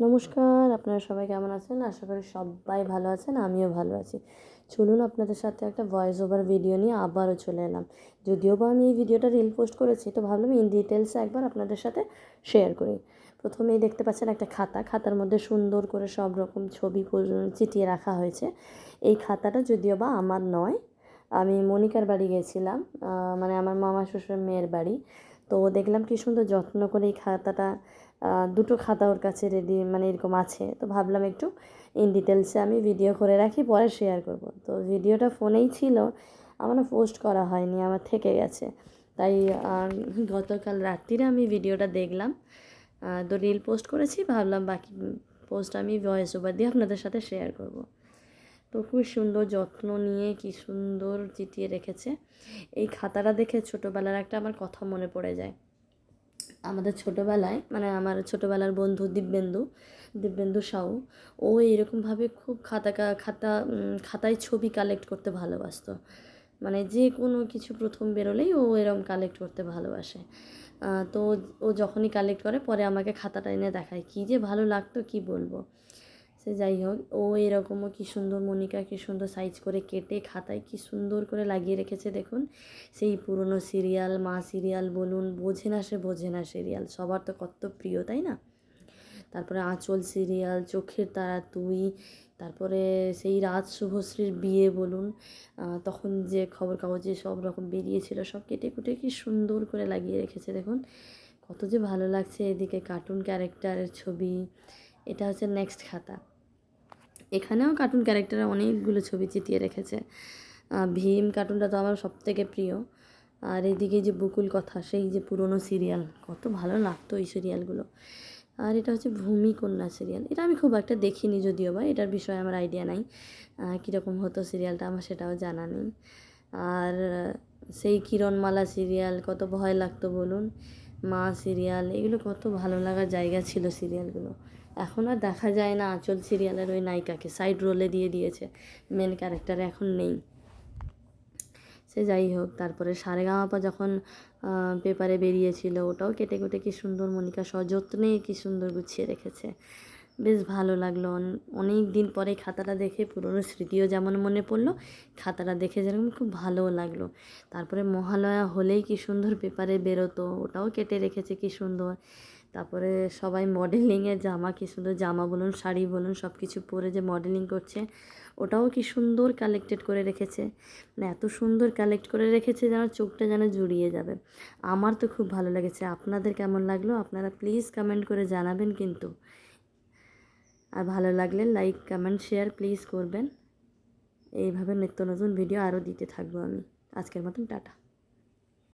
নমস্কার, আপনারা সবাই কেমন আছেন? আশা করি সবাই ভালো আছেন, আমিও ভালো আছি। চলুন আপনাদের সাথে একটা ভয়েস ওভার ভিডিও নিয়ে আবারও চলে এলাম। যদিও বা আমি এই ভিডিওটা রিল পোস্ট করেছি, তো ভাবলাম ইন ডিটেলসে একবার আপনাদের সাথে শেয়ার করি। প্রথমেই দেখতে পাচ্ছেন একটা খাতার মধ্যে সুন্দর করে সব রকম ছবি চিটিয়ে রাখা হয়েছে। এই খাতাটা যদিও বা আমার নয়, আমি মনিকার বাড়ি গিয়েছিলাম, মানে আমার মামা শ্বশুরের মেয়ের বাড়ি। তো দেখলাম কি সুন্দর যত্ন করে এই খাতাটা, দুটো খাতা ওর কাছে রেডি মানে এরকম আছে। তো ভাবলাম একটু ইন ডিটেলসে আমি ভিডিও করে রাখি, পরে শেয়ার করব। তো ভিডিওটা ফোনেই ছিল, আমার না পোস্ট করা হয়নি, আমার থেকে গেছে। তাই গতকাল রাত্রিরে আমি ভিডিওটা দেখলাম, তো রিল পোস্ট করেছি, ভাবলাম বাকি পোস্ট আমি ভয়েস ওভার দিয়ে আপনাদের সাথে শেয়ার করব। তো খুব সুন্দর যত্ন নিয়ে কি সুন্দর চিটিয়ে রেখেছে। এই খাতাটা দেখে ছোটোবেলার একটা আমার কথা মনে পড়ে যায়। আমাদের ছোটোবেলায় মানে আমার ছোটোবেলার বন্ধু দিব্যেন্দু সাউ, ও এরকমভাবে খুব খাতায় ছবি কালেক্ট করতে ভালোবাসতো। মানে যে কোনো কিছু প্রথম বেরোলেই ও এরকম কালেক্ট করতে ভালোবাসে। তো ও যখনই কালেক্ট করে পরে আমাকে খাতাটা এনে দেখায়, কী যে ভালো লাগতো কি বলবো। সে যাই হোক, ও এরকমও কি সুন্দর মনিকা কি সুন্দর সাইজ করে কেটে খাতায় কি সুন্দর করে লাগিয়ে রেখেছে দেখুন। সেই পুরনো সিরিয়াল, মা সিরিয়াল বলুন, বোঝে না সিরিয়াল সবার তো কত প্রিয়, তাই না? তারপরে আঁচল সিরিয়াল, চোখের তারা তুই, তারপরে সেই রাজ শুভশ্রীর বিয়ে বলুন, তখন যে খবর কাগজে সব রকম বেরিয়েছিল সব কেটে কুটে কি সুন্দর করে লাগিয়ে রেখেছে দেখুন। কত যে ভালো লাগছে। এদিকে কার্টুন ক্যারেক্টারের ছবি, এটা হচ্ছে নেক্সট খাতা। এখানেও কার্টুন ক্যারেক্টারের অনেকগুলো ছবি চিটিয়ে রেখেছে। ভীম কার্টুনটা তো আমার সবথেকে প্রিয়। আর এদিকে যে বকুল কথা, সেই যে পুরনো সিরিয়াল, কত ভালো লাগতো এই সিরিয়ালগুলো। আর এটা হচ্ছে ভূমিকন্যা সিরিয়াল, এটা আমি খুব একটা দেখিনি যদিও বা, এটার বিষয়ে আমার আইডিয়া নাই কীরকম হতো সিরিয়ালটা, আমার সেটাও জানা নেই। আর সেই কিরণমালা সিরিয়াল কত ভয় লাগতো বলুন, মা সিরিয়াল, এগুলো কত ভালো লাগার জায়গা ছিল সিরিয়ালগুলো। এখন আর দেখা যায় না। আঁচল সিরিয়ালের ওই নায়িকাকে সাইড রোলে দিয়ে দিয়েছে, মেন ক্যারেক্টারে এখন নেই। সে যাই হোক, তারপরে সারেগামাপা যখন পেপারে বেরিয়েছিল, ওটাও কেটে কুটে কী সুন্দর মনিকা সযত্নে কী সুন্দর গুছিয়ে রেখেছে। বেশ ভালো লাগলো। অনেক দিন পরে খাতাটা দেখে পুরনো স্মৃতিও যেমন মনে পড়লো, খাতাটা দেখে যেরকম খুব ভালোও লাগলো। তারপরে মহালয়া হলেই কী সুন্দর পেপারে বেরোতো, ওটাও কেটে রেখেছে কী সুন্দর। তারপরে সবাই মডেলিংয়ের জামা, কী সুন্দর জামা বলুন, শাড়ি বলুন, সব কিছু পরে যে মডেলিং করছে, ওটাও কি সুন্দর কালেক্টেড করে রেখেছে। মানে এত সুন্দর কালেক্ট করে রেখেছে যেন চোখটা যেন জুড়িয়ে যাবে। আমার তো খুব ভালো লেগেছে। আপনাদের কেমন লাগলো আপনারা প্লিজ কমেন্ট করে জানাবেন কিন্তু। আর ভালো লাগলে লাইক কমেন্ট শেয়ার প্লিজ করবেন। এইভাবে নিত্য নতুন ভিডিও আরও দিতে থাকবো আমি। আজকের মতন টাটা।